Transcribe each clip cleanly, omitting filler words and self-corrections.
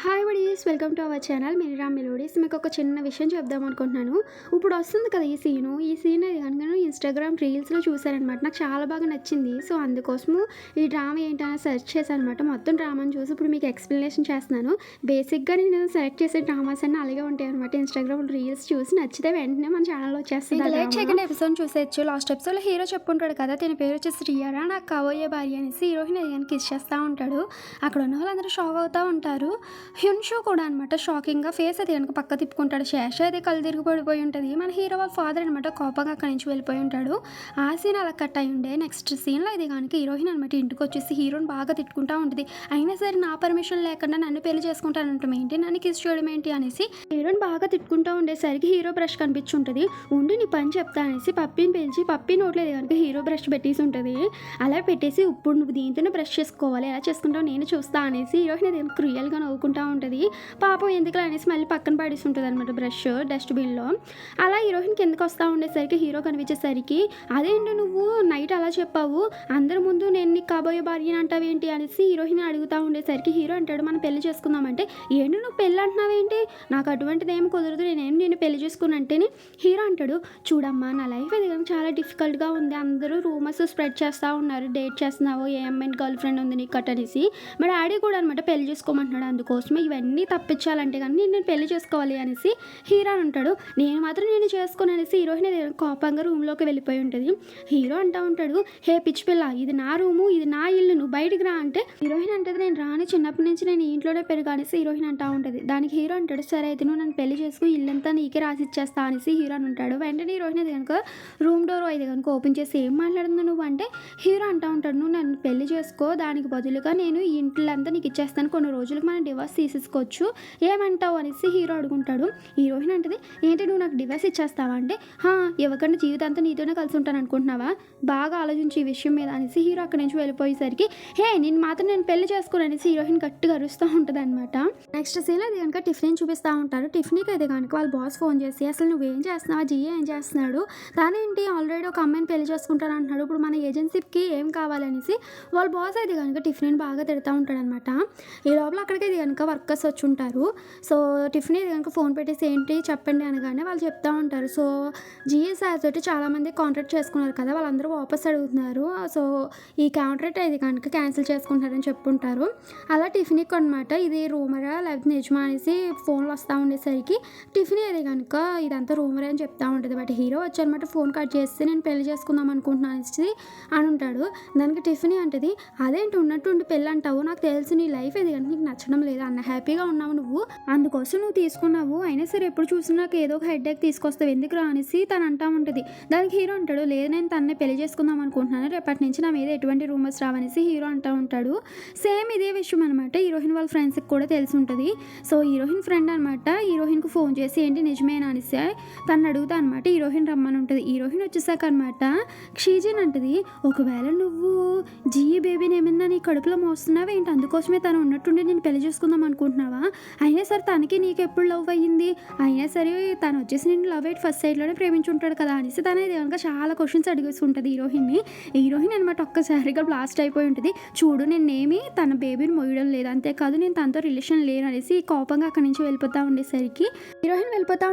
Hi buddies, welcome to our channel Miniram Melodies. మీకు ఒక చిన్న విషయం చెప్దాం అనుకుంటున్నాను. ఇప్పుడు వస్తుంది కదా ఈ సీన్ అది కనుక నేను ఇన్స్టాగ్రామ్ రీల్స్లో చూశానమాట. నాకు చాలా బాగా నచ్చింది. సో అందుకోసము ఈ డ్రామా ఏంటని సెర్చ్ చేశాను అనమాట. మొత్తం డ్రామాని చూసి ఇప్పుడు మీకు ఎక్స్ప్లెనేషన్ చేస్తున్నాను. బేసిక్గా నేను సెలెక్ట్ చేసే డ్రామాస్ అన్నీ అలాగే ఉంటాయి అనమాట. ఇన్స్టాగ్రామ్ రీల్స్ చూసి నచ్చితే వెంటనే మన ఛానల్లో వచ్చేస్తుంది. లేట్ చేయకుండా ఎపిసోడ్ చూసేయచ్చు. లాస్ట్ ఎపిసోడ్లో హీరో చెప్పుకుంటాడు కదా, తన పేరు వచ్చేసి శ్రీయారా, నాకు కాబోయే భార్య అనేసి హీరోయిన్ అది కిస్ చేస్తూ ఉంటాడు. అక్కడ ఉన్న వాళ్ళందరూ షాక్ అవుతూ ఉంటారు. హ్యున్షో కూడా అనమాట షాకింగ్గా ఫేస్ అది కనుక పక్క తిప్పుకుంటాడు. శేష అయితే కళ్ళు తిరిగి పడిపోయి ఉంటుంది. మన హీరో వాళ్ళ ఫాదర్ అనమాట కోపంగా అక్కడి నుంచి వెళ్ళిపోయి ఉంటాడు. ఆ సీన్ అలా కట్ అయి ఉండే. నెక్స్ట్ సీన్లో ఇది కనుక హీరోయిన్ అనమాట ఇంటికి వచ్చేసి హీరోని బాగా తిట్టుకుంటూ ఉంటుంది. అయినా సరే నా పర్మిషన్ లేకుండా నన్ను పెళ్లి చేసుకుంటానంటాం ఏంటి, నన్ను కిస్ చేయడం ఏంటి అనేసి హీరోని బాగా తిట్టుకుంటూ ఉండేసరికి హీరో బ్రష్ కనిపించుంటుంది. ఉండి నీ పని చెప్తా అనేసి పప్పిని పిలిచి పప్పి నోట్లేదు కనుక హీరో బ్రష్ పెట్టేసి ఉంటుంది. అలా పెట్టేసి ఇప్పుడు నువ్వు దీంతోనే బ్రష్ చేసుకోవాలి, ఎలా చేసుకుంటావు నేను చూస్తా అనేసి హీరోయిన్ అది క్రియల్గా నవ్వుకుంటా ఉంటుంది. పాపం ఎందుకు అనేసి మళ్ళీ పక్కన పడేసి ఉంటుంది అనమాట బ్రష్ డస్ట్బిన్లో. అలా హీరోయిన్ కిందకి వస్తూ ఉండేసరికి హీరో కనిపించేసరికి అదేంటి నువ్వు నైట్ అలా చెప్పావు, అందరి ముందు నేను నీకు కాబోయే భార్యని అంటావేంటి అనేసి హీరోయిన్ అడుగుతూ ఉండేసరికి హీరో అంటాడు మనం పెళ్లి చేసుకుందామంటే ఏంటి నువ్వు పెళ్ళి అంటున్నావేంటి, నాకు అటువంటిది ఏం కుదరదు, నేను పెళ్లి చేసుకున్నంటేనే హీరో అంటాడు చూడమ్మా నా లైఫ్ అది కానీ చాలా డిఫికల్ట్గా ఉంది, అందరూ రూమర్స్ స్ప్రెడ్ చేస్తూ ఉన్నారు, డేట్ చేస్తున్నావు ఏ అమ్మాయిని గర్ల్ ఫ్రెండ్ ఉంది నీకు కట్ అనేసి మా డాడీ కూడా అనమాట పెళ్లి చేసుకోమంటున్నాడు, అందుకోసమే ఇవన్నీ తప్పించాలంటే కానీ నేను పెళ్లి చేసుకోవాలి అనేసి హీరో అంటాడు. నేను చేసుకుని అనేసి హీరోయిన్ కోపంగా రూమ్లోకి వెళ్ళిపోయి ఉంటుంది. హీరో అంటూ ఉంటాడు హే పిచ్చి పిల్ల, ఇది నా రూము, ఇది నా ఇల్లు, నువ్వు బయటికి రా అంటే హీరోయిన్ అంటది నేను రాని, చిన్నప్పటి నుంచి నేను ఇంట్లోనే పెరుగు అనేసి హీరోయిన్ అంటూ ఉంటుంది. దానికి హీరో అంటాడు సరే అయితే నువ్వు నన్ను పెళ్లి చేసుకుని ఇల్లంతా నీకే రాసి ఇచ్చేస్తా అనేసి హీరో అని ఉంటాడు. వెంటనే హీరోయిన్ అది కనుక రూమ్ డోర్ అయితే కనుక ఓపెన్ చేసి ఏం మాట్లాడుతున్నావు నువ్వు అంటే హీరో అంటూ ఉంటాడు నువ్వు నన్ను పెళ్లి చేసుకో, దానికి బదులుగా నేను ఈ ఇంట్లంతా నీకు ఇచ్చేస్తాను, కొన్ని రోజులకు మనం డివోర్స్ తీసేసుకోవచ్చు, ఏమంటావు అనేసి హీరో అడుగుంటాడు. హీరోయిన్ అంటది ఏంటి నువ్వు నాకు డివోర్స్ ఇచ్చేస్తావా అంటే ఇవ్వకుండా జీవితాంతా నీతోనే కలిసి ఉంటాను అనుకుంటున్నావా, బాగా ఆలోచించి ఈ విషయం మీద అనేసి హీరో అక్కడి నుంచి వెళ్ళిపోయేసరికి నేను పెళ్లి చేసుకోను అనేసి హీరోయిన్ గట్టిగా అరుస్తూ ఉంటుంది అనమాట. నెక్స్ట్ సీన్ అది కనుక టిఫిన్ చూపిస్తూ ఉంటారు. టిఫిన్కి అయితే కనుక వాళ్ళ బాస్ ఫోన్ చేసి అసలు నువ్వేం చేస్తున్నావా, జియో ఏం చేస్తున్నాడు, తనేంటి ఆల్రెడీ ఒక అమ్మాయిని పెళ్లి చేసుకుంటాను అంటున్నాడు, ఇప్పుడు మన ఏజెన్సీకి ఏం కావాలనేసి వాళ్ళ బాస్ అయితే కనుక టిఫిన్ బాగా తిడతా ఉంటాడు అనమాట. ఈ లోపల అక్కడికి ఇది కనుక వర్కర్స్ వచ్చి ఉంటారు. సో టిఫిన్ ఇది కనుక ఫోన్ పెట్టేసి ఏంటి చెప్పండి అనగానే వాళ్ళు చెప్తా ఉంటారు. సో జిఎస్ఆర్ తోటి చాలామంది కాంట్రాక్ట్ చేసుకున్నారు కదా, వాళ్ళందరూ వాపస్ అడుగుతున్నారు, సో ఈ కాంట్రాక్ట్ ఇది కనుక క్యాన్సిల్ చేసుకుంటారని చెప్పుంటారు. అలా టిఫిన్కి అనమాట ఇది రూమరా లేకపోతే నిజమా అనేసి ఫోన్లు వస్తూ ఉండేసరికి టిఫిన్ అది కనుక ఇదంతా రూమరే అని చెప్తా ఉంటుంది. బట్ హీరో వచ్చారనమాట ఫోన్ కట్ చేస్తే నేను పెళ్లి చేసుకుందాం అనుకుంటున్నాను అనేసి అని ఉంటాడు. దానికి టిఫిన్ అంటది అదేంటి ఉన్నట్టుండి పెళ్ళి అంటావు, నాకు తెలుసు నీ లైఫ్ ఇది కనుక నీకు నచ్చడం లేదు, అన్న హ్యాపీగా ఉన్నావు నువ్వు, అందుకోసం నువ్వు తీసుకున్నావు, అయినా సరే ఎప్పుడు చూసినా నాకు ఏదో ఒక హెడ్ ఏక్ తీసుకొస్తావు ఎందుకు రా అనేసి తను అంటా ఉంటుంది. దానికి హీరో అంటాడు లేదు నేను తన్నే పెళ్లి చేసుకుందాం అనుకుంటున్నాను, రేపటి నుంచి నా మీద ఎటువంటి రూమర్స్ రావనేసి హీరో అంటూ ఉంటాడు. సేమ్ ఇదే విషయం అనమాట హీరోయిన్ వాళ్ళ ఫ్రెండ్స్కి కూడా తెలిసి ఉంటుంది. సో హీరోయిన్ ఫ్రెండ్ అనమాట హీరోయిన్కి ఫోన్ చేసి ఏంటి నిజమేనా అనేసి తను అడుగుతా అనమాట. హీరోయిన్ రమ్మని ఉంటుంది. హీరోయిన్ వచ్చేసాక అనమాట క్షీజిన్ అంటది ఒకవేళ నువ్వు జిఈ బేబీని ఏమైనా నీ కడుపులో మోస్తున్నావా ఏంటి, అందుకోసమే తను ఉన్నట్టుండి నేను పెళ్లి చేసుకుందాం అనుకుంటున్నావా, అయినా సరే తనకి నీకు ఎప్పుడు లవ్ అయ్యింది, అయినా సరే తను వచ్చేసి నేను లవ్ ఎయిట్ ఫస్ట్ సైడ్లోనే ప్రేమించుంటాడు కదా అనేసి తన కనుక చాలా క్వశ్చన్స్ అడిగేసి ఉంటుంది హీరోయిన్ అనమాట ఒక్కసారిగా బ్లాస్ట్ అయిపోయి ఉంటుంది. చూడు నేనేమి తన బేబీని మోయడం లేదు, అంతేకాదు నేను తనతో రిలేషన్ లేను అనేసి కోపంగా అక్కడి నుంచి వెళ్ళిపోతూ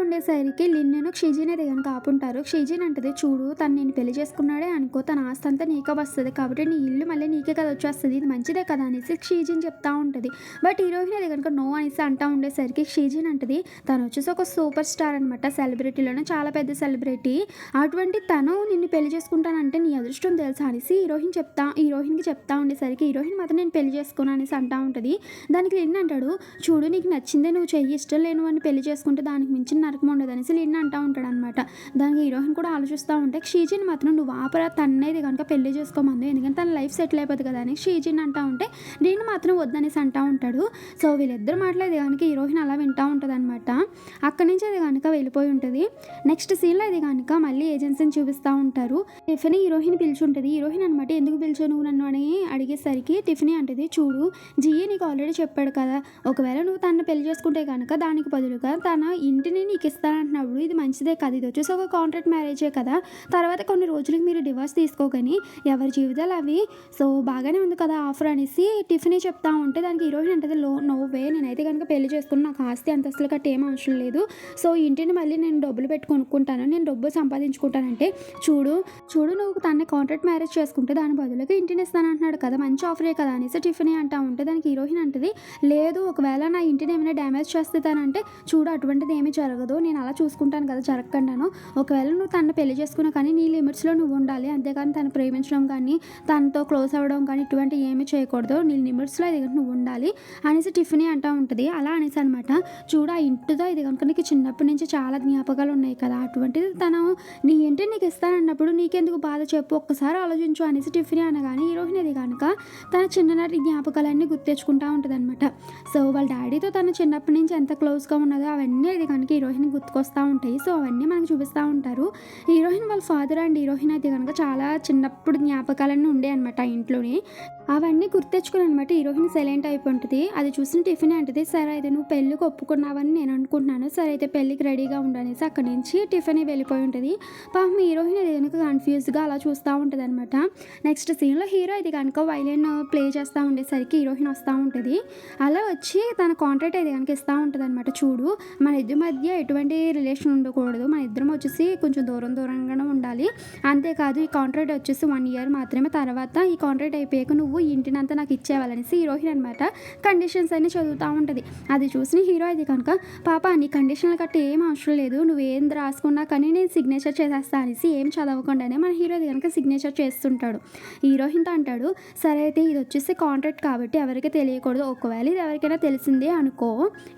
ఉండేసరికి లిన్నెను క్షిజిన్ అయితే కనుక ఆపుంటారు. క్షిజిన్ అంటది చూడు తను నేను పెళ్లి చేసుకున్నాడే అనుకో, తన ఆస్తి అంతా నీకే వస్తుంది, కాబట్టి నీ ఇల్లు మళ్ళీ నీకే కదా వచ్చేస్తుంది, ఇది మంచిదే కదా అనేసి క్షిజిన్ చెప్తా ఉంటుంది. బట్ హీరోయిన్ అది కనుక నో అనేసి అంటూ ఉండేసరికి క్షిజిన్ అంటది తను వచ్చేసి ఒక సూపర్ స్టార్ అనమాట, సెలబ్రిటీలోనే చాలా పెద్ద సెలబ్రిటీ, అటువంటి తను నిన్ను పెళ్లి చేసుకుంటానంటే నీ అదృష్టం తెలుసా అనేసి హీరోయిన్కి చెప్తా ఉండేసరికి హీరోయిన్ మాత్రం నేను పెళ్లి చేసుకోను అనేసి అంటూ ఉంటుంది. దానికి లిన్ అంటాడు చూడు నీకు నచ్చిందే నువ్వు చెయ్యి, ఇష్టం లేను అని పెళ్లి చేసుకుంటే దానికి మించిన నరకం ఉండదు అనేసి లిన్ అంటూ ఉంటాడు అనమాట. దానికి హీరోయిన్ కూడా ఆలోచిస్తూ ఉంటే క్షీజిన్ మాత్రం నువ్వు ఆపరా తన్నేది కనుక పెళ్లి చేసుకోమంది, ఎందుకంటే తన లైఫ్ సెటిల్ అయిపోతుంది కదా అని క్షీజిన్ అంటూ ఉంటే నేను మాత్రం వద్దనేసి అంటూ ఉంటాడు. సో వీళ్ళిద్దరు మాట్లాడేది కనుక హీరోయిన్ అలా వింటూ ఉంటుంది అనమాట. అక్కడి నుంచి అది కనుక వెళ్ళిపోయి ఉంటుంది. నెక్స్ట్ సీన్లో ఇది కనుక మళ్ళీ ఏజెన్సీని చూపిస్తూ ఉంటారు. Tiffany heroine పిలిచుంటుంది. హీరోయిన్ అనమాట ఎందుకు పిలిచావు నువ్వు నన్ను అని అడిగేసరికి టిఫినీ అంటది చూడు జిఏ నీకు ఆల్రెడీ చెప్పాడు కదా, ఒకవేళ నువ్వు తనను పెళ్లి చేసుకుంటే కనుక దానికి బదులుగా తన ఇంటిని నీకు ఇస్తానంటున్నప్పుడు ఇది మంచిదే కదా, ఇది వచ్చేసి ఒక కాంట్రాక్ట్ మ్యారేజే కదా, తర్వాత కొన్ని రోజులకి మీరు డివోర్స్ తీసుకోగాని ఎవరి జీవితాలు అవి, సో బాగానే ఉంది కదా ఆఫర్ అనేసి టిఫినీ చెప్తా ఉంటే దానికి హీరోయిన్ అంటది నో వే నేనైతే కనుక పెళ్లి చేసుకుని నాకు ఆస్తి అంతస్తులు గట్రా ఏం అవసరం లేదు. సో ఈ ఇంటిని మళ్ళీ నేను డబ్బులు పెట్టి కొనుక్కుంటాను. నేను డబ్బులు సంపాదించుకుంటానంటే, చూడు చూడు నువ్వు తనని కాంట్రాక్ట్ మ్యారేజ్ చేసుకుంటే దాని బదులుగా ఇంటిని ఇస్తానంటున్నాడు కదా! మంచి ఆఫరే కదా! అనేసి టిఫినీ అంటా ఉంటే దానికి హీరోయిన్ అంటది, లేదు ఒకవేళ నా ఇంటిని ఏమైనా డ్యామేజ్ చేస్తానంటే చూడు అటువంటిది ఏమీ జరగదు. నేను అలా చూసుకుంటాను కదా జరగకుండాను. ఒకవేళ నువ్వు తనని పెళ్లి చేసుకున్నా కానీ నీ లిమిట్స్‌లో నువ్వు ఉండాలి. అంతేగాని తను ప్రేమించడం కానీ, తనతో క్లోజ్ అవ్వడం కానీ ఇటువంటివి ఏమీ చేయకూడదు. నీ లిమిట్స్‌లో ఇది నువ్వు ఉండాలి అనేసి టిఫినీ అంటా ఉంటది. అలా అనేసి అనమాట. చూడు ఆ ఇంటితో ఇది కనుక నీకు చిన్నప్పటి నుంచి చాలా జ్ఞాపకాలు ఉన్నాయి కదా! అటువంటిది తను నీ ఇంటిని నీకు ఇస్తానన్నప్పుడు నీకెందుకు బాధ చెప్పు, ఒక్కసారి ఆలోచించు అనేసి టిఫినీ అనగానే హీరోయిన్ అది కనుక తన చిన్ననాటి జ్ఞాపకాలన్నీ గుర్తు తెచ్చుకుంటా ఉంటదనమాట. సో వాళ్ళ డాడీతో తను చిన్నప్పటి నుంచి ఎంత క్లోజ్‌గా ఉన్నదో అవన్నీ అది కనుక హీరోయిన్‌కి గుర్తుకొస్తా ఉంటాయి. సో అవన్నీ మనకు చూపిస్తా ఉంటారు. హీరోయిన్ వాళ్ళ ఫాదర్ అండ్ హీరోయిన్ అయితే కనుక చాలా చిన్నప్పుడు జ్ఞాపకాలన్నీ ఉండేయన్నమాట ఆ ఇంట్లోని. అవన్నీ గుర్తు తెచ్చుకొని అనమాట హీరోయిన్ సైలెంట్ అయిపోతుంది. అది చూసిన టిఫినీ అంటది, సరే అయితే నువ్వు పెళ్ళికి ఒప్పుకున్నావని నేను అనుకుంటున్నాను. సరే అయితే పెళ్ళికి రెడీగా ఉండు అనేసి అక్కడి నుంచి టిఫినీ వెళ్ళిపోయి ఉంటుంది. పాపం హీరోయిన్ అది కనుక కన్‌ఫ్యూజ్‌గా అలా చూస్తూ ఉంటదనమాట. నెక్స్ట్ సీన్‌లో హీరో ఇది కనుక వైలిన్ ప్లే చేస్తా ఉండేసరికి హీరోయిన్ వస్తా ఉంటది. అలా వచ్చి తన కాంట్రాక్ట్ అది కనుక ఇస్తా ఉంటదనమాట. చూడు మన ఇద్దరి మధ్య ఎటువంటి రిలేషన్ ఉండకూడదు. మన ఇద్దరం వచ్చేసి కొంచెం దూరంగానే ఉండాలి. అంతేకాదు ఈ కాంట్రాక్ట్ వచ్చేసి 1 ఇయర్ మాత్రమే. తర్వాత ఈ కాంట్రాక్ట్ అయిపోయాక నువ్వు ఈ ఇంటినంతా నాకు ఇచ్చేయాలనేసి హీరోయిన్ అనమాట కండిషన్స్ అన్నీ చదువుతూ ఉంటది. అది చూసిన హీరో అది కనుక, పాప నీ కండిషన్లు గట్రా ఏం అవసరం లేదు. నువ్వేం రాసుకున్నా కానీ నేను సిగ్నేచర్ చేసేస్తా అనేసి ఏం చదవకుండానే మన హీరో అది కనుక సిగ్నేచర్ చేస్తుంటాడు. హీరోయిన్‌తో అంటాడు, సరే అయితే ఇది వచ్చేసి కాంట్రాక్ట్ కాబట్టి ఎవరికీ తెలియకూడదు. ఒకవేళ ఇది ఎవరికైనా తెలిసిందే అనుకో,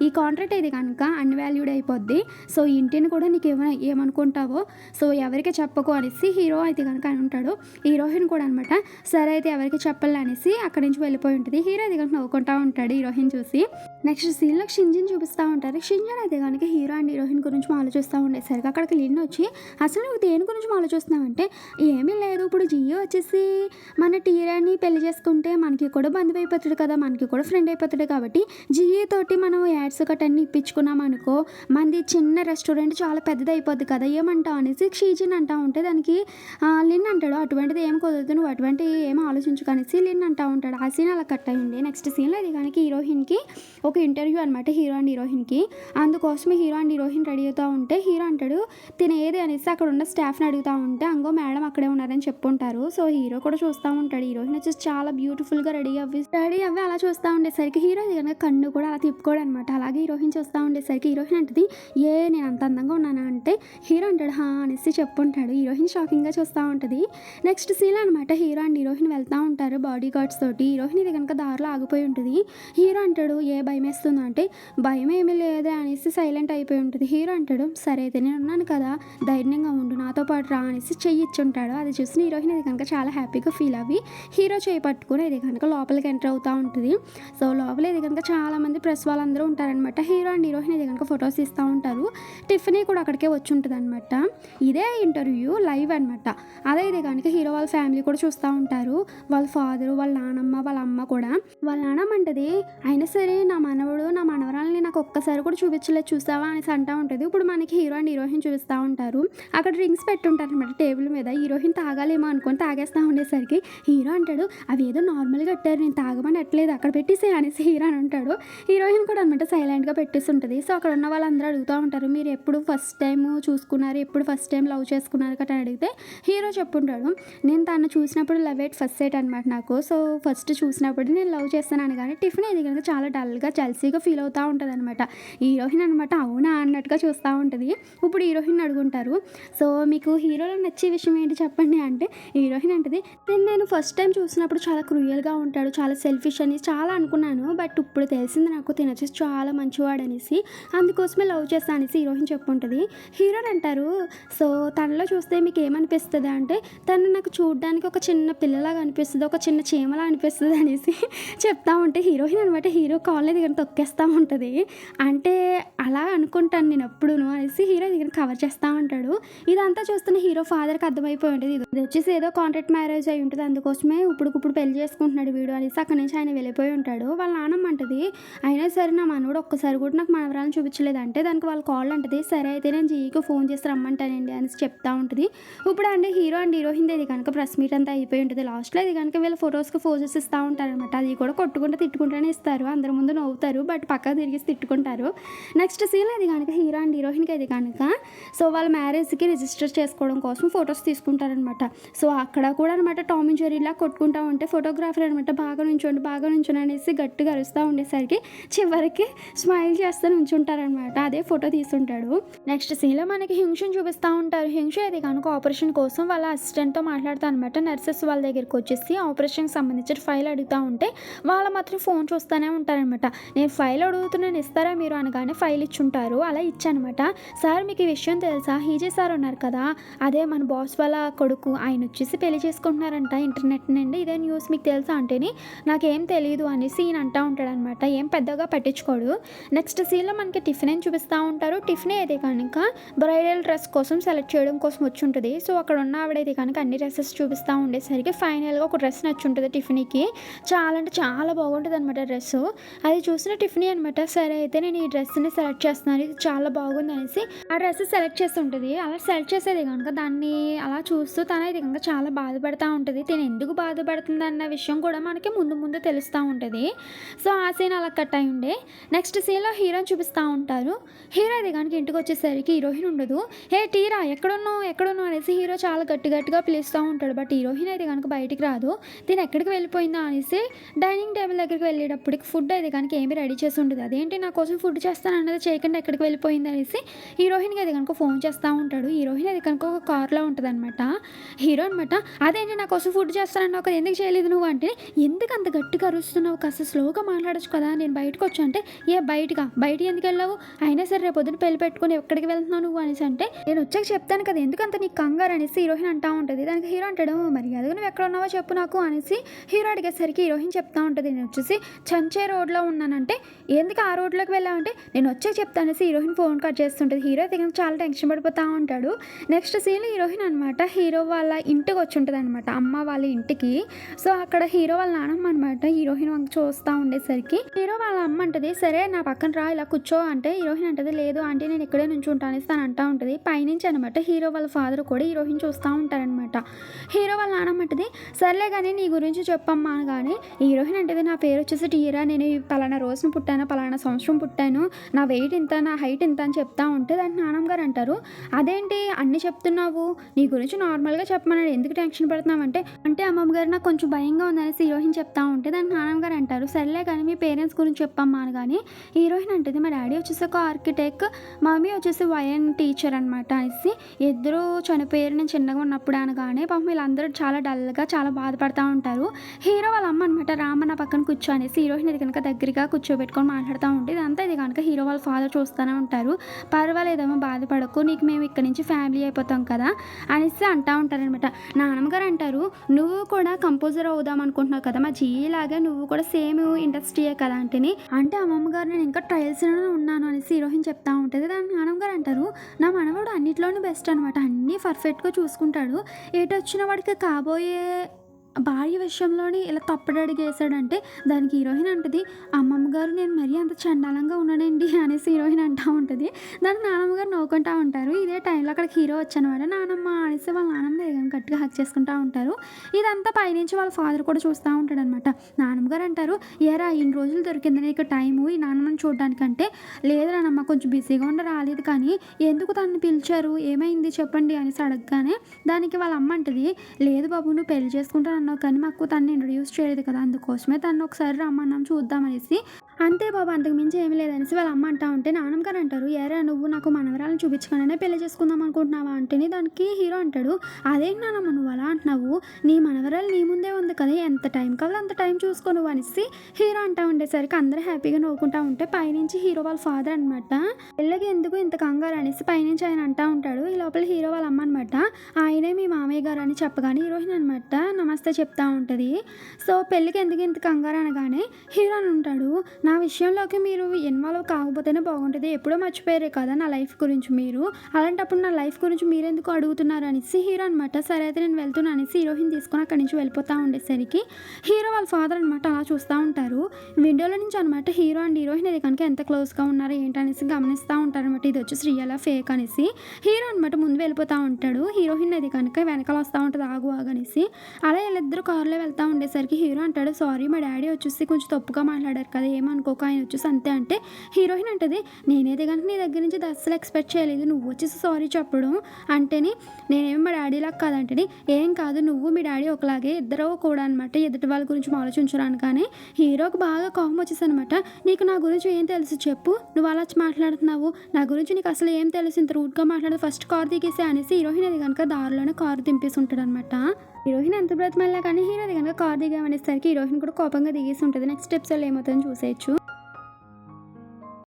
ఈ కాంట్రాక్ట్ ఇది కనుక అన్‌వాల్యూడ్ అయిపోద్ది. సో ఈ ఇంటిని కూడా నీకు ఏమనుకుంటావో సో ఎవరికీ చెప్పకు అనేసి హీరో అయితే కనుక అని ఉంటాడు. హీరోయిన్ కూడా అనమాట, సరే అయితే ఎవరికి చెప్పాలి అనేసి అక్కడి నుంచి వెళ్ళిపోయి ఉంటుంది. హీరో అది కనుక నవ్వుకుంటా ఉంటాడు హీరోయిన్ చూసి. నెక్స్ట్ సీన్‌లో షింజిన్ చూపిస్తూ ఉంటారు. షింజిన్ అయితే కనుక హీరో అండ్ హీరోయిన్ గురించి ఆలోచిస్తూ ఉండేసరికి అక్కడికి లిన్ వచ్చి, అసలు నువ్వు దేని గురించి ఆలోచిస్తున్నావంటే, ఏమీ లేదు ఇప్పుడు జియో వచ్చేసి మన టీరాని పెళ్లి చేసుకుంటే మనకి కూడా బంధువు అయిపోతాడు కదా, మనకి కూడా ఫ్రెండ్ అయిపోతాడు కాబట్టి జియో తోటి మనం యాడ్స్ గట్టన్నీ ఇప్పించుకున్నాం అనుకో, మనది చిన్న రెస్టారెంట్ చాలా పెద్దది అయిపోద్ది కదా, ఏమంటావు అనేసి షింజిన్ అంటా ఉంటే దానికి లిన్ అంటాడు, అటువంటిది ఏం కుదరదు, నువ్వు అటువంటి ఏమో ఆలోచించుకు అనేసి లిన్ అంటా ఉంటాడు. ఆ సీన్ అలా కట్ అయ్యింది. నెక్స్ట్ సీన్లో ఇది కనుక హీరోయిన్కి ఒక ఇంటర్వ్యూ అనమాట, హీరో అండ్ హీరోయిన్కి. అందుకోసమే హీరో అండ్ హీరోయిన్ రెడీ అవుతూ ఉంటే హీరో అంటాడు తినేది అనేసి అక్కడ ఉన్న స్టాఫ్ని అడుగుతూ ఉంటే, అంగో మేడం అక్కడే ఉన్నారని చెప్పుంటారు. సో హీరో కూడా చూస్తూ ఉంటాడు. హీరోయిన్ వచ్చేసి చాలా బ్యూటిఫుల్గా రెడీ అవ్వి అలా చూస్తూ ఉండేసరికి హీరో కనుక కన్ను కూడా అలా తిప్పుకోడు అనమాట. అలాగే హీరోయిన్ చూస్తూ ఉండేసరికి హీరోయిన్ అంటది, నేను అంత అందంగా ఉన్నానా అంటే హీరో అంటాడు హా అనేసి చెప్పుంటాడు. హీరోయిన్ షాకింగ్గా చూస్తూ ఉంటుంది. నెక్స్ట్ సీన్ అనమాట, హీరో అండ్ హీరోయిన్ వెళ్తూ ఉంటారు బాడీ గార్డ్స్ తోటి. హీరోయిన్ ఇది కనుక దారిలో ఆగిపోయి ఉంటుంది. హీరో అంటాడు ఏ భయం వేస్తుందా అంటే, భయం ఏమీ లేదే అనేసి సైలెంట్ అయిపోయి ఉంటుంది. హీరో అంటాడు, సరే అయితే నేను ఉన్నాను కదా ధైర్యంగా ఉండు నాతో పాటు రా అనేసి చెయ్యి ఇచ్చుంటాడు. అది చూసిన హీరోయిన్ ఇది కనుక చాలా హ్యాపీగా ఫీల్ అవ్వి హీరో చేయి పట్టుకుని ఇది కనుక లోపలికి ఎంటర్ అవుతూ ఉంటుంది. సో లోపల ఇది కనుక చాలామంది ప్రెస్ వాళ్ళందరూ ఉంటారనమాట. హీరో అండ్ హీరోయిన్ ఇది కనుక ఫొటోస్ ఇస్తూ ఉంటారు. టిఫినీ కూడా అక్కడికే వచ్చి ఉంటుంది అనమాట. ఇదే ఇంటర్వ్యూ లైవ్ అనమాట. అదే ఇది కనుక హీరో వాళ్ళ ఫ్యామిలీ కూడా చూస్తూ ఉంటారు. వాళ్ళ ఫాదరు, వాళ్ళ నానమ్మ, వాళ్ళ అమ్మ కూడా. వాళ్ళ నానమ్మ అంటది, అయినా సరే నా మనవడు నా మనవరాలని నాకు ఒక్కసారి కూడా చూపించలేదు చూసావా అనేసి అంటూ ఉంటుంది. ఇప్పుడు మనకి హీరో అండ్ హీరోయిన్ చూపిస్తూ ఉంటారు. అక్కడ డ్రింక్స్ పెట్టుంటారు అనమాట టేబుల్ మీద. హీరోయిన్ తాగాలేమో అనుకొని తాగేస్తూ ఉండేసరికి హీరో అంటాడు, అవి ఏదో నార్మల్గా కట్టారు నేను తాగమని అట్లేదు అక్కడ పెట్టేసే అనేసి హీరో అని అంటాడు. హీరోయిన్ కూడా అనమాట సైలెంట్గా పెట్టేసి ఉంటుంది. సో అక్కడ ఉన్న వాళ్ళందరూ అడుగుతూ ఉంటారు, మీరు ఎప్పుడు ఫస్ట్ టైం చూసుకున్నారు, ఎప్పుడు ఫస్ట్ టైం లవ్ చేసుకున్నారు కట్ట అడిగితే హీరో చెప్పుంటాడు, నేను తను చూసినప్పుడు లవ్ ఎట్ ఫస్ట్ సైట్ అనమాట నాకు. సో ఫస్ట్ చూసినప్పుడు నేను లవ్ చేస్తాను కానీ టిఫిన్ ఇది కనుక చాలా డల్గా జల్సీగా ఫీల్ అవుతూ ఉంటుంది అనమాట. హీరోయిన్ అనమాట అవునా అన్నట్టుగా చూస్తూ ఉంటుంది. ఇప్పుడు హీరోయిన్ అడుగుంటారు, సో మీకు హీరోలో నచ్చే విషయం ఏంటి చెప్పండి అంటే హీరోయిన్ అంటది, నేను ఫస్ట్ టైం చూసినప్పుడు చాలా క్రూయల్గా ఉంటాడు, చాలా సెల్ఫిష్ అని చాలా అనుకున్నాను. బట్ ఇప్పుడు తెలిసింది నాకు తిన వచ్చేసి చాలా మంచివాడు అనేసి, అందుకోసమే లవ్ చేస్తాను అనేసి హీరోయిన్ చెప్పుంటుంది. హీరోయిన్ అంటారు, సో తనలో చూస్తే మీకు ఏమనిపిస్తుంది అంటే తను నాకు చూడడానికి ఒక చిన్న పిల్లలాగా అనిపిస్తుంది, ఒక చిన్న చీమలా అనిపిస్తుంది అనేసి చెప్తా ఉంటే హీరోయిన్ అనమాట హీరో కాలనీ దగ్గర తొక్కేస్తూ ఉంటుంది. అంటే అలా అనుకుంటాను నేను ఎప్పుడూను అనేసి హీరో దగ్గర కవర్ చేస్తా ఉంటాడు. ఇదంతా చూస్తున్న హీరో ఫాదర్‌కి అర్థమైపోయి ఉంటది. ఇది వచ్చేసి ఏదో కాంట్రాక్ట్ మ్యారేజ్ అయ్యి ఉంటది. అందుకోసమే ఇప్పుడుకిప్పుడు పెళ్లి చేసుకుంటున్నాడు వీడు అనేసి అక్కడి నుంచి ఆయన వెళ్ళిపోయి ఉంటాడు. వాళ్ళ నాన్నమ్మ అంటది, "అయినా సరే నా మనవడు ఒక్కసారి కూడా నాకు మనవరాలిని చూపించలేదు" అంటే దానికి వాళ్ళ కోడలు అంటది, "సరే అయితే నేను జీకి ఫోన్ చేసి రమ్మంటానండి" అనేసి చెప్తా ఉంటది. ఇప్పుడు అండి హీరో అండ్ హీరోయిన్‌ది ఇది కనుక ప్రెస్ మీట్ అంతా అయిపోయి ఉంటది. లాస్ట్‌లో ఇది కనుక వీళ్ళ ఫోటోస్‌కి పోజెస్ ఇస్తా ఉంటారనమాట. అది కూడా కొట్టుకుంటూ తిట్టుకుంటూనే ఇస్తారు. అందరి ముందు నవ్వుతారు. బట్ పక్కకు తిరిగేసి తిట్టుకుంటారు. నెక్స్ట్ సీన్‌లో ఇది గనక హీరో అండ్ హీరోయిన్‌కి ఇది కనుక సో వాళ్ళ మ్యారేజ్‌కి రిజిస్టర్ చేసుకోవడం కోసం ఫోటోస్ తీసుకుంటారనమాట. సో అక్కడ కూడా అనమాట టామ్ అండ్ జెర్రీలా కొట్టుకుంటా ఉంటే ఫోటోగ్రాఫర్ అనమాట బాగా నుంచోండి అనేసి గట్టిగా అరుస్తూ ఉండేసరికి చివరికి స్మైల్ చేస్తూ నుంచుంటారనమాట. అదే ఫోటో తీసుంటాడు. నెక్స్ట్ సీన్‌లో మనకి హింషుని చూపిస్తా ఉంటారు. హింషు అది కనుక ఆపరేషన్ కోసం వాళ్ళ అసిస్టెంట్‌తో మాట్లాడుతా అనమాట. నర్సెస్ వాళ్ళ దగ్గరికి వచ్చేసి ఆపరేషన్‌కి సంబంధించిన ఫైల్ అడుగుతా ఉంటే వాళ్ళు మాత్రం ఫోన్ చూస్తూనే ఉంటారనమాట. నేను ఫైల్ అడుగుతున్నాను ఇస్తారా మీరు అనగానే ఫైల్ ఇచ్చుంటారు. అలా ఇచ్చానమాట. సార్ మీకు ఈ విషయం తెలుసా? హీజే సార్ ఉన్నారు కదా, అదే మన బాస్ వాళ్ళ కొడుకు ఆయన వచ్చేసి పెళ్లి చేసుకుంటున్నారంట ఇంటర్నెట్ నుండి. ఇదే న్యూస్ మీకు తెలుసా అంటేని నాకేం తెలియదు అనేసి ఈయన అంటా ఉంటాడనమాట. ఏం పెద్దగా పట్టించుకోడు. నెక్స్ట్ సీన్లో మనకి టిఫిన్ చూపిస్తూ ఉంటారు. టిఫిన్ అయితే కనుక బ్రైడల్ డ్రెస్ కోసం సెలెక్ట్ చేయడం కోసం వచ్చి ఉంటుంది. సో అక్కడ ఉన్న ఆవిడైతే కనుక అన్ని డ్రెస్సెస్ చూపిస్తూ ఉండేసరికి ఫైనల్గా ఒక డ్రెస్ నచ్చి ఉంటుంది టిఫిన్కి. చాలా అంటే చాలా బాగుంటుంది అనమాట డ్రెస్. అది చూసిన టిఫినీ అనమాట, సరే అయితే నేను ఈ డ్రెస్ని సెలెక్ట్ చేస్తున్నాను, ఇది చాలా బాగుంది అనేసి ఆ డ్రెస్ సెలెక్ట్ చేసి ఉంటుంది. అలా సెలెక్ట్ చేసేది కనుక దాన్ని అలా చూస్తూ తన ఇది కనుక చాలా బాధపడుతూ ఉంటుంది. తిను ఎందుకు బాధపడుతుంది అన్న విషయం కూడా మనకి ముందు ముందు తెలుస్తూ ఉంటుంది. సో ఆ సీన్ అలా కట్ అయి ఉండే. నెక్స్ట్ సీన్లో హీరోని చూపిస్తూ ఉంటారు. హీరో ఇది కనుక ఇంటికి వచ్చేసరికి హీరోయిన్ ఉండదు. "హే టీరా ఎక్కడున్నావు అనేసి హీరో చాలా గట్టిగా పిలుస్తూ ఉంటాడు. బట్ హీరోయిన్ అయితే కనుక బయటికి రాదు. తిను ఎక్కడికి వెళ్ళిపోయిందా అనేసి డైనింగ్ టేబుల్ దగ్గరికి వెళ్ళేటప్పటికి ఫుడ్ అయితే కనుక ఏమి రెడీ చేసి ఉంటుంది. అదేంటి నా కోసం ఫుడ్ చేస్తాను అన్నది చేయకుండా ఎక్కడికి వెళ్ళిపోయింది అనేసి హీరోయిన్కి అది కనుక ఫోన్ చేస్తూ ఉంటాడు. హీరోయిన్ అది కనుక ఒక కార్లో ఉంటుంది అనమాట. హీరో అనమాట, "అదేంటి నా కోసం ఫుడ్ చేస్తానన్నావు కదా, ఎందుకు చేయలేదు నువ్వు" అంటే, "ఎందుకు అంత గట్టిగా అరుస్తున్నావు, కాస్త స్లోగా మాట్లాడచ్చు కదా, నేను బయటకు వచ్చా" అంటే, "ఏ బయట ఎందుకు వెళ్ళావు, అయినా సరే రేపు పొద్దున పెళ్లి పెట్టుకొని ఎక్కడికి వెళ్తున్నావు నువ్వు" అనేసి అంటే, "నేను వచ్చాక చెప్తాను కదా, ఎందుకు అంత నీకు కంగారు" అనేసి హీరోయిన్ అంటూ ఉంటుంది. దానికి హీరో అంటాడు, "మరి అదుగు నువ్వు ఎక్కడ ఉన్నావో చెప్పు నాకు" అనేసి హీరో అడిగేసరికి హీరోయిన్ చెప్తా ఉంటుంది, "నేను వచ్చేసి చంచే రోడ్లో ఉన్నానంటే, ఎందుకు ఆ రోడ్లోకి వెళ్ళావంటే, నేను వచ్చాక చెప్తాను" అనేసి హీరోయిన్ ఫోన్ కట్ చేస్తుంటుంది. హీరో దగ్గర చాలా టెన్షన్ పడిపోతూ ఉంటాడు. నెక్స్ట్ సీన్లో హీరోయిన్ అనమాట హీరో వాళ్ళ ఇంటికి వచ్చి ఉంటుంది అనమాట, అమ్మ వాళ్ళ ఇంటికి. సో అక్కడ హీరో వాళ్ళ నాన్నమ్మ అనమాట హీరోయిన్ వంక చూస్తూ ఉండేసరికి హీరో వాళ్ళ అమ్మ అంటది, "సరే నా పక్కన రా, ఇలా కూర్చో" అంటే హీరోయిన్ అంటది, "లేదు ఆంటీ నేను ఇక్కడే నుంచి ఉంటాను" అనేసి తను అంటూ ఉంటుంది. పైనుంచి అనమాట హీరో వాళ్ళ ఫాదర్ కూడా హీరోయిన్ చూస్తూ ఉంటారనమాట. హీరో వాళ్ళ నాన్నమ్మ అంటది, "సర్లే కానీ నీ గురించి చెప్పమ్మా" అనగానే హీరోయిన్ అంటది, "నా పేరు వచ్చేసి టీరా, నేను ఈ పలానా రోజున పుట్టాను, పలానా సంవత్సరం పుట్టాను, నా వెయిట్ ఇంత, నా హైట్ ఇంత అని చెప్తా ఉంటే దానికి నాన్నమ్మ గారు అంటారు, "అదేంటి అన్నీ చెప్తున్నావు, నీ గురించి నార్మల్గా చెప్పమన్నాడు, ఎందుకు టెన్షన్ పడుతున్నావు" అంటే అమ్మమ్మ గారు నాకు కొంచెం భయంగా ఉందనేసి హీరోయిన్ చెప్తా ఉంటే దానికి నాన్నమ్మ గారు అంటారు, "సర్లే కానీ మీ పేరెంట్స్ గురించి చెప్పమ్మా" అనగానే హీరోయిన్ అంటది, "మా డాడీ వచ్చేసి ఒక ఆర్కిటెక్ట్, మమ్మీ వచ్చేసి వైఎన్ టీచర్ అనమాట" అనేసి ఇద్దరు చనిపోయారు నేను చిన్నగా ఉన్నప్పుడు అనగానే పాపం వీళ్ళందరూ చాలా డల్గా చాలా బాధపడుతూ ఉంటారు. హీరో వాళ్ళ అమ్మ అనమాట, "రామ నా పక్కన కూర్చో" అనేసి హీరోయిన్ ఇది కనుక దగ్గరగా కూర్చోబెట్టుకొని మాట్లాడుతూ ఉంటే ఇదంతా ఇది కనుక హీరో వాళ్ళ ఫాదర్ చూస్తూనే ఉంటారు. "పర్వాలేదమ్మా బాధపడకు, నీకు మేము ఇక్కడ నుంచి ఫ్యామిలీ అయిపోతాం కదా" అనేసి అంటూ ఉంటారనమాట. నాన్నమ్మగారు అంటారు, "నువ్వు కూడా కంపోజర్ అవుదాం అనుకుంటున్నావు కదా, మా జీలాగా నువ్వు కూడా సేమ్ ఇండస్ట్రీయే కదా" అంటే అమ్మమ్మ గారు నేను ఇంకా ట్రయల్స్లోనే ఉన్నాను అనేసి హీరోయిన్ చెప్తా ఉంటుంది. దానికి నాన్నమ్మగారు అంటారు, "నా మనవడు అన్నిట్లోనూ బెస్ట్ అనమాట, అన్నీ పర్ఫెక్ట్గా చూసుకుంటాడు, ఎటు వచ్చిన వాడికి కాబోయే భార్య విషయంలోని ఇలా తప్పడడుగు వేసాడంటే" దానికి హీరోయిన్ అంటది, "అమ్మమ్మ గారు నేను మరీ అంత చండాలంగా ఉన్నానండి" అనేసి హీరోయిన్ అంటూ ఉంటుంది. దానికి నాన్నమ్మ గారు నవ్వుకుంటూ ఉంటారు. ఇదే టైంలో అక్కడికి హీరో వచ్చానమాట, "నానమ్మ" అనేసి వాళ్ళ నాన్నమ్మ దగ్గర గట్టిగా హక్ చేసుకుంటూ ఉంటారు. ఇదంతా పైనుంచి వాళ్ళ ఫాదర్ కూడా చూస్తూ ఉంటాడనమాట. నాన్నమ్మ గారు అంటారు, "ఏరా ఇన్ని రోజులు దొరికింది నీకు టైము ఈ నాన్నమ్మని చూడడానికంటే", "లేదు నానమ్మ కొంచెం బిజీగా ఉండి రాలేదు, కానీ ఎందుకు తనని పిలిచారు, ఏమైంది చెప్పండి" అనేసి అడగగానే దానికి వాళ్ళ అమ్మ అంటది, "లేదు బాబు నువ్వు పెళ్లి చేసుకుంటాను అన్నావు కానీ మాకు తనని ఇంట్రడ్యూస్ చేయలేదు కదా, అందుకోసమే తను ఒకసారి రమ్మన్నాం చూద్దామనేసి", "అంతే బాబు అంతకు మించి ఏమీ లేదనేసి వాళ్ళ అమ్మ అంటా ఉంటే నాన్నమ్మ గారు అంటారు, "ఏరా నువ్వు నాకు మనవరాలను చూపించగానే పెళ్లి చేసుకుందాం అనుకుంటున్నావా" అంటేనే దానికి హీరో అంటాడు, "అదేంటి నాన్నమ్మ నువ్వు అలా అంటున్నావు, నీ మనవరాలు నీ ముందే ఉంది కదా, ఎంత టైం కావాలో అంత టైం చూసుకో నువ్వు" అనేసి హీరో అంటా ఉండేసరికి అందరూ హ్యాపీగా నవ్వుకుంటా ఉంటే పైనుంచి హీరో వాళ్ళ ఫాదర్ అనమాట, "పెళ్ళకి ఎందుకు ఇంత కంగారు" అనేసి పైనుంచి ఆయన అంటా ఉంటాడు. ఈ లోపల హీరో వాళ్ళ అమ్మ అనమాట, "ఆయనే మీ మామయ్య గారు" అని చెప్పగానే హీరోయిన్ అనమాట, "నమస్తే చెప్తా ఉంటుంది. సో పెళ్ళికి ఎందుకు ఇంత కంగారు అనగానే హీరో అని ఉంటాడు, నా విషయంలోకి మీరు ఇన్వాల్వ్ కాకపోతేనే బాగుంటుంది, ఎప్పుడో మర్చిపోయారే కదా నా లైఫ్ గురించి మీరు, అలాంటప్పుడు నా లైఫ్ గురించి మీరెందుకు అడుగుతున్నారు అనేసి హీరో అనమాట. సరే అయితే నేను వెళ్తున్నా అనేసి హీరోయిన్ తీసుకొని అక్కడి నుంచి వెళ్ళిపోతూ ఉండేసరికి హీరో వాళ్ళ ఫాదర్ అనమాట అలా చూస్తూ ఉంటారు. విండోలో నుంచి అనమాట హీరో అండ్ హీరోయిన్ అది కనుక ఎంత క్లోజ్గా ఉన్నారో ఏంటనేసి గమనిస్తూ ఉంటారనమాట. ఇది వచ్చి రియలా ఫేక్ అనేసి. హీరో అనమాట ముందు వెళ్ళిపోతూ ఉంటాడు, హీరోయిన్ అది కనుక వెనకాల వస్తూ ఉంటుంది ఆగు ఆగు అనేసి. అలా వీళ్ళిద్దరు కారులో వెళ్తూ ఉండేసరికి హీరో అంటాడు, సారీ మా డాడీ వచ్చేసి కొంచెం తప్పుగా మాట్లాడారు కదా, ఏమనుకోక ఆయన వచ్చేసి అంతే అంటే హీరోయిన్ అంటది, నేనేది కనుక నీ దగ్గర నుంచి అస్సలు ఎక్స్పెక్ట్ చేయలేదు, నువ్వు వచ్చేసి సారీ చెప్పడం అంటేని నేనేమి మా డాడీలాగా కాదంటేని ఏం కాదు, నువ్వు మీ డాడీ ఒకలాగే ఇద్దరు కూడా అనమాట, ఎదుటి వాళ్ళ గురించి ఆలోచించరాను. కానీ హీరోకి బాగా కోపం వచ్చేసి అనమాట, నీకు నా గురించి ఏం తెలుసు చెప్పు, నువ్వు అలా మాట్లాడుతున్నావు, నా గురించి నీకు అసలు ఏం తెలుసు, ఇంత రూట్గా మాట్లాడదు, ఫస్ట్ కార్ దిగేసి అనేసి హీరోయిన్ అది కనుక దారిలోనే కారు దింపేసి ఉంటాడు అనమాట. హీరోయిన్ ఎంత బ్రతిమల్లా కానీ హీరో అది కనుక కార్ దిగామనేసరికి హీరోయిన్ కూడా కోపంగా దిగేసి ఉంటుంది. నెక్స్ట్ ఎపిసోడ్లో ఏమవుతుందని చూసేయచ్చు.